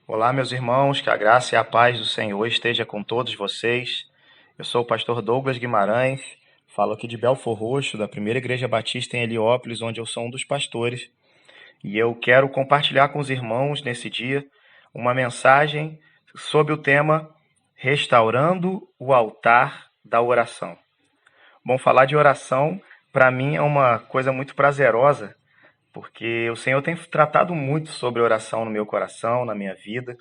Olá, meus irmãos, que a graça e a paz do Senhor esteja com todos vocês. Eu sou o pastor Douglas Guimarães, falo aqui de Belfor Roxo, da Primeira Igreja Batista em Heliópolis, onde eu sou um dos pastores. E eu quero compartilhar com os irmãos nesse dia uma mensagem sobre o tema Restaurando o Altar da Oração. Bom, falar de oração, para mim, é uma coisa muito prazerosa, porque o Senhor tem tratado muito sobre oração no meu coração, na minha vida.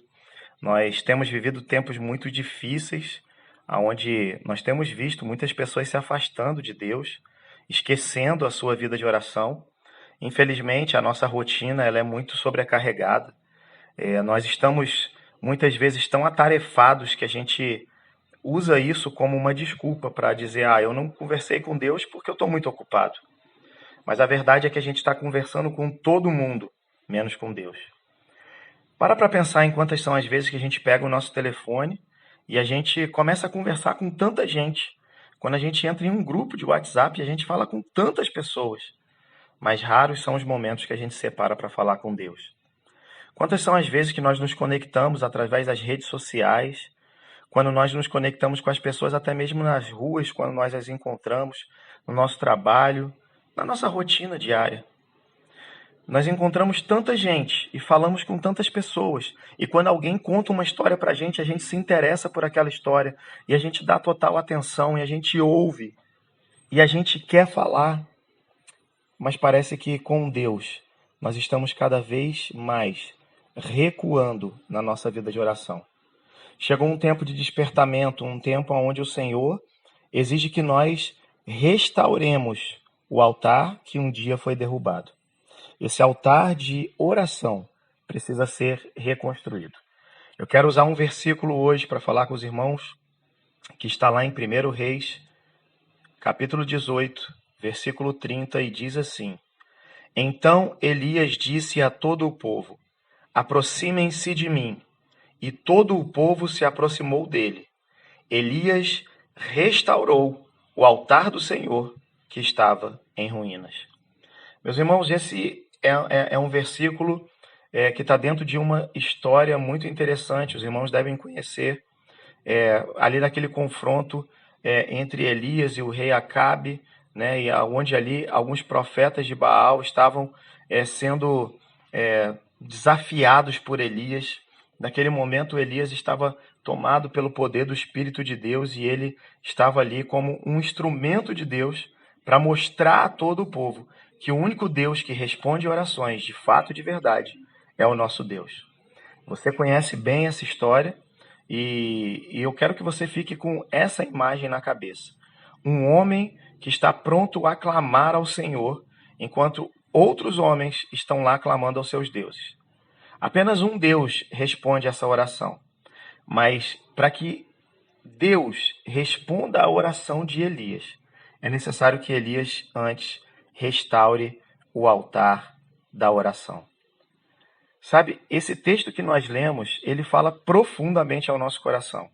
Nós temos vivido tempos muito difíceis, onde nós temos visto muitas pessoas se afastando de Deus, esquecendo a sua vida de oração. Infelizmente, a nossa rotina ela é muito sobrecarregada. Nós estamos muitas vezes tão atarefados que a gente usa isso como uma desculpa para dizer: eu não conversei com Deus porque eu estou muito ocupado. Mas a verdade é que a gente está conversando com todo mundo, menos com Deus. Para pensar em quantas são as vezes que a gente pega o nosso telefone e a gente começa a conversar com tanta gente. Quando a gente entra em um grupo de WhatsApp, a gente fala com tantas pessoas. Mas raros são os momentos que a gente separa para falar com Deus. Quantas são as vezes que nós nos conectamos através das redes sociais, quando nós nos conectamos com as pessoas até mesmo nas ruas, quando nós as encontramos, no nosso trabalho, na nossa rotina diária. Nós encontramos tanta gente e falamos com tantas pessoas. E quando alguém conta uma história pra gente, a gente se interessa por aquela história. E a gente dá total atenção, e a gente ouve. E a gente quer falar. Mas parece que com Deus, nós estamos cada vez mais recuando na nossa vida de oração. Chegou um tempo de despertamento, um tempo onde o Senhor exige que nós restauremos o altar que um dia foi derrubado. Esse altar de oração precisa ser reconstruído. Eu quero usar um versículo hoje para falar com os irmãos, que está lá em 1 Reis, capítulo 18, versículo 30, e diz assim: Então Elias disse a todo o povo: Aproximem-se de mim. E todo o povo se aproximou dele. Elias restaurou o altar do Senhor, que estava em ruínas. Meus irmãos, esse é um versículo que está dentro de uma história muito interessante. Os irmãos devem conhecer ali daquele confronto entre Elias e o rei Acabe, né, e onde ali alguns profetas de Baal estavam sendo desafiados por Elias. Naquele momento, Elias estava tomado pelo poder do Espírito de Deus e ele estava ali como um instrumento de Deus para mostrar a todo o povo que o único Deus que responde orações de fato e de verdade é o nosso Deus. Você conhece bem essa história e eu quero que você fique com essa imagem na cabeça. Um homem que está pronto a clamar ao Senhor, enquanto outros homens estão lá clamando aos seus deuses. Apenas um Deus responde essa oração. Mas para que Deus responda à oração de Elias, é necessário que Elias antes restaure o altar da oração. Sabe, esse texto que nós lemos, ele fala profundamente ao nosso coração.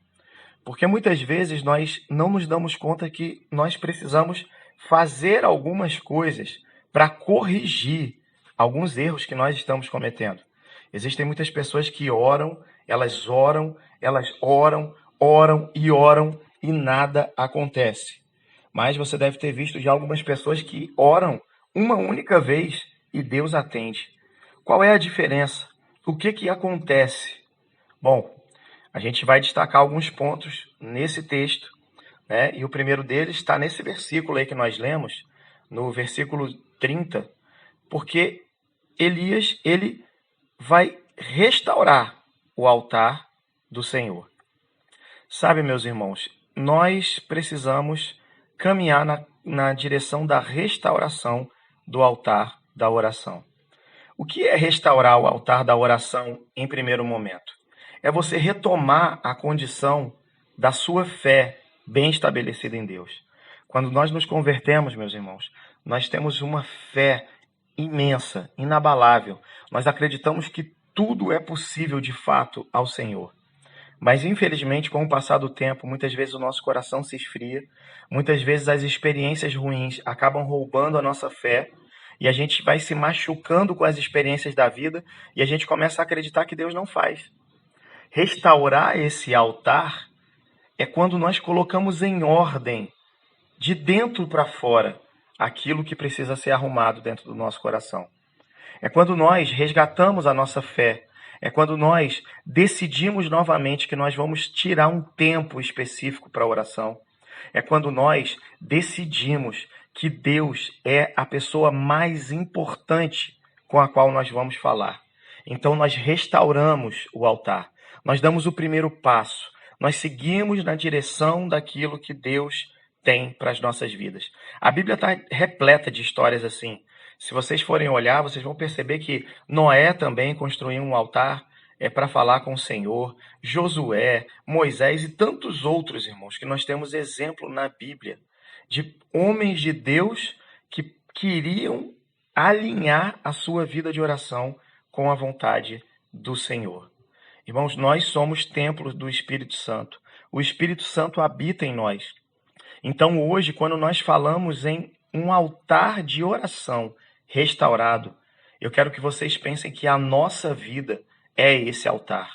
Porque muitas vezes nós não nos damos conta que nós precisamos fazer algumas coisas para corrigir alguns erros que nós estamos cometendo. Existem muitas pessoas que oram e nada acontece. Mas você deve ter visto já algumas pessoas que oram uma única vez e Deus atende. Qual é a diferença? O que acontece? Bom, a gente vai destacar alguns pontos nesse texto, né? E o primeiro deles está nesse versículo aí que nós lemos, no versículo 30, porque Elias, ele vai restaurar o altar do Senhor. Sabe, meus irmãos, nós precisamos caminhar na direção da restauração do altar da oração. O que é restaurar o altar da oração em primeiro momento? É você retomar a condição da sua fé bem estabelecida em Deus. Quando nós nos convertemos, meus irmãos, nós temos uma fé imensa, inabalável. Nós acreditamos que tudo é possível de fato ao Senhor. Mas, infelizmente, com o passar do tempo, muitas vezes o nosso coração se esfria, muitas vezes as experiências ruins acabam roubando a nossa fé, e a gente vai se machucando com as experiências da vida, e a gente começa a acreditar que Deus não faz. Restaurar esse altar é quando nós colocamos em ordem, de dentro para fora, aquilo que precisa ser arrumado dentro do nosso coração. É quando nós resgatamos a nossa fé. É quando nós decidimos novamente que nós vamos tirar um tempo específico para a oração. É quando nós decidimos que Deus é a pessoa mais importante com a qual nós vamos falar. Então nós restauramos o altar. Nós damos o primeiro passo. Nós seguimos na direção daquilo que Deus tem para as nossas vidas. A Bíblia está repleta de histórias assim. Se vocês forem olhar, vocês vão perceber que Noé também construiu um altar para falar com o Senhor, Josué, Moisés e tantos outros, irmãos, que nós temos exemplo na Bíblia, de homens de Deus que queriam alinhar a sua vida de oração com a vontade do Senhor. Irmãos, nós somos templos do Espírito Santo. O Espírito Santo habita em nós. Então, hoje, quando nós falamos em um altar de oração restaurado, eu quero que vocês pensem que a nossa vida é esse altar.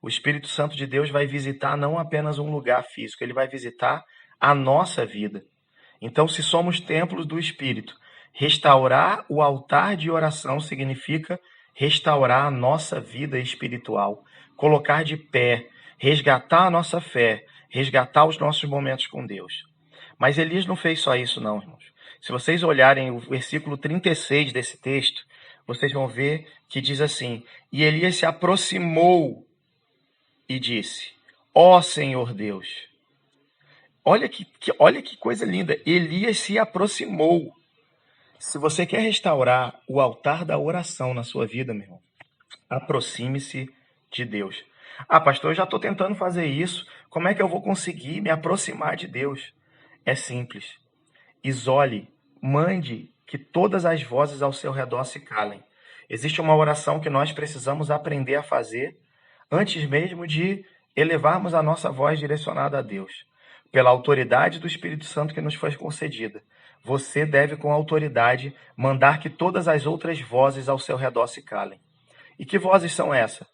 O Espírito Santo de Deus vai visitar não apenas um lugar físico, ele vai visitar a nossa vida. Então, se somos templos do Espírito, restaurar o altar de oração significa restaurar a nossa vida espiritual, colocar de pé, resgatar a nossa fé, resgatar os nossos momentos com Deus. Mas Elias não fez só isso não, irmãos. Se vocês olharem o versículo 36 desse texto, vocês vão ver que diz assim: e Elias se aproximou e disse: ó Senhor Deus. Olha que coisa linda. Elias se aproximou. Se você quer restaurar o altar da oração na sua vida, meu irmão, aproxime-se de Deus. Ah, pastor, eu já estou tentando fazer isso. Como é que eu vou conseguir me aproximar de Deus? É simples. Isole, mande que todas as vozes ao seu redor se calem. Existe uma oração que nós precisamos aprender a fazer antes mesmo de elevarmos a nossa voz direcionada a Deus. Pela autoridade do Espírito Santo que nos foi concedida, você deve, com autoridade, mandar que todas as outras vozes ao seu redor se calem. E que vozes são essas?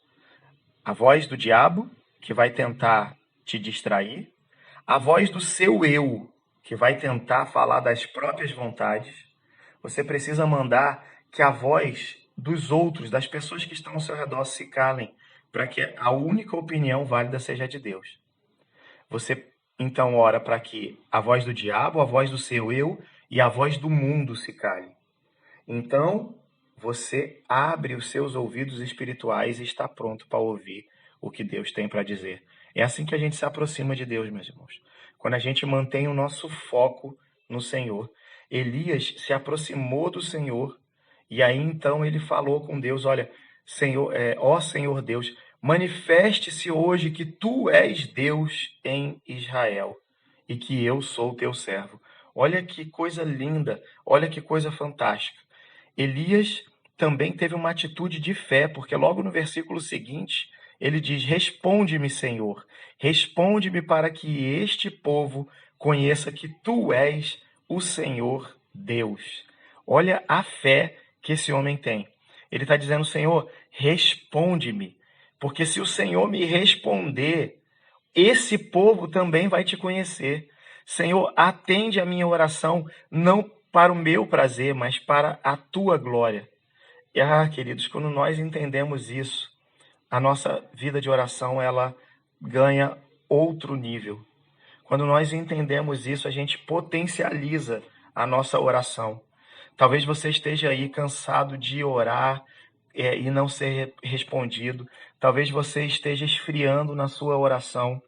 A voz do diabo, que vai tentar te distrair. A voz do seu eu, que vai tentar falar das próprias vontades. Você precisa mandar que a voz dos outros, das pessoas que estão ao seu redor, se calem, para que a única opinião válida seja a de Deus. Você então ora para que a voz do diabo, a voz do seu eu e a voz do mundo se calem. Então você abre os seus ouvidos espirituais e está pronto para ouvir o que Deus tem para dizer. É assim que a gente se aproxima de Deus, meus irmãos. Quando a gente mantém o nosso foco no Senhor. Elias se aproximou do Senhor e aí então ele falou com Deus: olha, Senhor, ó Senhor Deus, manifeste-se hoje que tu és Deus em Israel e que eu sou teu servo. Olha que coisa linda, olha que coisa fantástica. Elias também teve uma atitude de fé, porque logo no versículo seguinte ele diz: responde-me, Senhor, responde-me para que este povo conheça que tu és o Senhor Deus. Olha a fé que esse homem tem. Ele está dizendo: Senhor, responde-me, porque se o Senhor me responder, esse povo também vai te conhecer. Senhor, atende a minha oração, não para o meu prazer, mas para a tua glória. E, queridos, quando nós entendemos isso, a nossa vida de oração, ela ganha outro nível. Quando nós entendemos isso, a gente potencializa a nossa oração. Talvez você esteja aí cansado de orar e não ser respondido. Talvez você esteja esfriando na sua oração.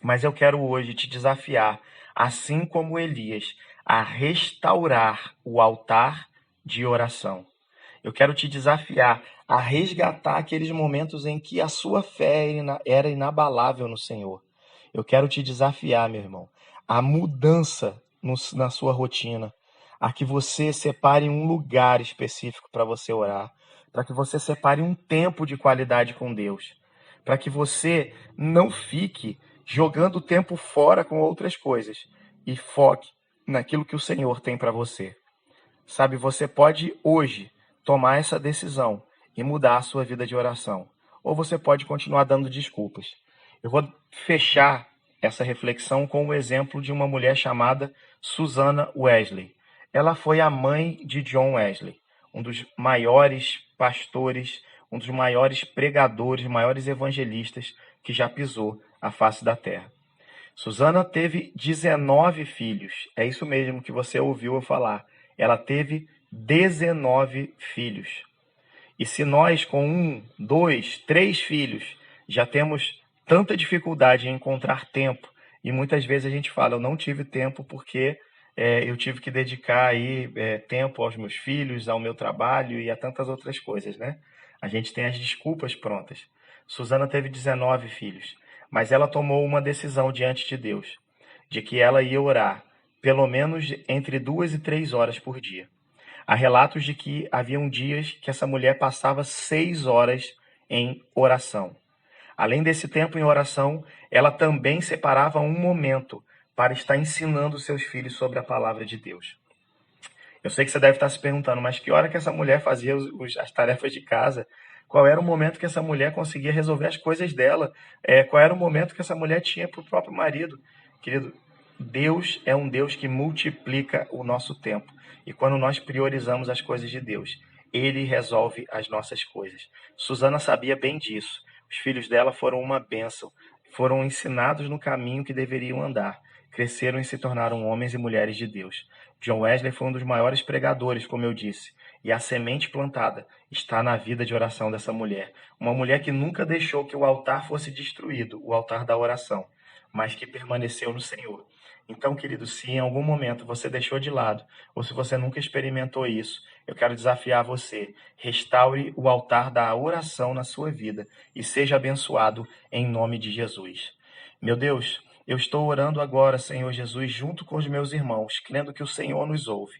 Mas eu quero hoje te desafiar, assim como Elias, a restaurar o altar de oração. Eu quero te desafiar a resgatar aqueles momentos em que a sua fé era inabalável no Senhor. Eu quero te desafiar, meu irmão, a mudança na sua rotina, a que você separe um lugar específico para você orar, para que você separe um tempo de qualidade com Deus, para que você não fique jogando o tempo fora com outras coisas e foque naquilo que o Senhor tem para você. Sabe, você pode hoje tomar essa decisão e mudar a sua vida de oração. ou você pode continuar dando desculpas. Eu vou fechar essa reflexão com o exemplo de uma mulher chamada Susanna Wesley. Ela foi a mãe de John Wesley, um dos maiores pastores, um dos maiores pregadores, maiores evangelistas que já pisou a face da terra. Susanna teve 19 filhos. É isso mesmo que você ouviu eu falar. Ela teve 19 filhos. E se nós, com 1, 2, 3 filhos, já temos tanta dificuldade em encontrar tempo, e muitas vezes a gente fala, eu não tive tempo porque eu tive que dedicar aí tempo aos meus filhos, ao meu trabalho e a tantas outras coisas, né? A gente tem as desculpas prontas. Susanna teve 19 filhos, mas ela tomou uma decisão diante de Deus, de que ela ia orar pelo menos entre 2 e 3 horas por dia. Há relatos de que haviam dias que essa mulher passava 6 horas em oração. Além desse tempo em oração, ela também separava um momento para estar ensinando seus filhos sobre a palavra de Deus. Eu sei que você deve estar se perguntando, mas que hora que essa mulher fazia as tarefas de casa? Qual era o momento que essa mulher conseguia resolver as coisas dela? Qual era o momento que essa mulher tinha para o próprio marido? Querido, Deus é um Deus que multiplica o nosso tempo. E quando nós priorizamos as coisas de Deus, Ele resolve as nossas coisas. Susanna sabia bem disso. Os filhos dela foram uma bênção. Foram ensinados no caminho que deveriam andar. Cresceram e se tornaram homens e mulheres de Deus. John Wesley foi um dos maiores pregadores, como eu disse. E a semente plantada está na vida de oração dessa mulher. Uma mulher que nunca deixou que o altar fosse destruído, o altar da oração, mas que permaneceu no Senhor. Então, querido, se em algum momento você deixou de lado, ou se você nunca experimentou isso, eu quero desafiar você. Restaure o altar da oração na sua vida e seja abençoado em nome de Jesus. Meu Deus, eu estou orando agora, Senhor Jesus, junto com os meus irmãos, crendo que o Senhor nos ouve.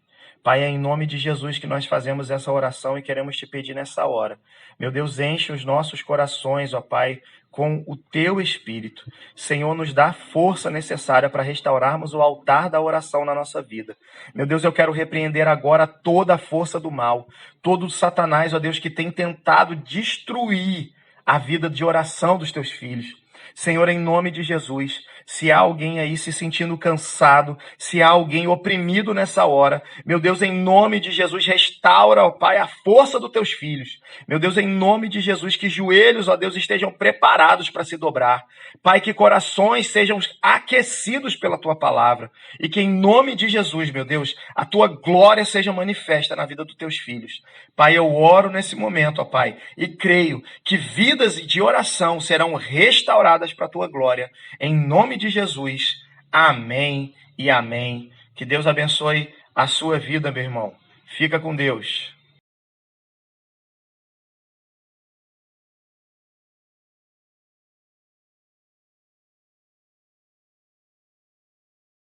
Pai, é em nome de Jesus que nós fazemos essa oração e queremos te pedir nessa hora. Meu Deus, enche os nossos corações, ó Pai, com o teu Espírito. Senhor, nos dá a força necessária para restaurarmos o altar da oração na nossa vida. Meu Deus, eu quero repreender agora toda a força do mal, todo o Satanás, ó Deus, que tem tentado destruir a vida de oração dos teus filhos. Senhor, em nome de Jesus, se há alguém aí se sentindo cansado, se há alguém oprimido nessa hora, meu Deus, em nome de Jesus, restaura, ó Pai, a força dos teus filhos. Meu Deus, em nome de Jesus, que joelhos, ó Deus, estejam preparados para se dobrar. Pai, que corações sejam aquecidos pela tua palavra e que em nome de Jesus, meu Deus, a tua glória seja manifesta na vida dos teus filhos. Pai, eu oro nesse momento, ó Pai, e creio que vidas de oração serão restauradas para a tua glória. Em nome de Jesus. Amém e amém. Que Deus abençoe a sua vida, meu irmão. Fica com Deus.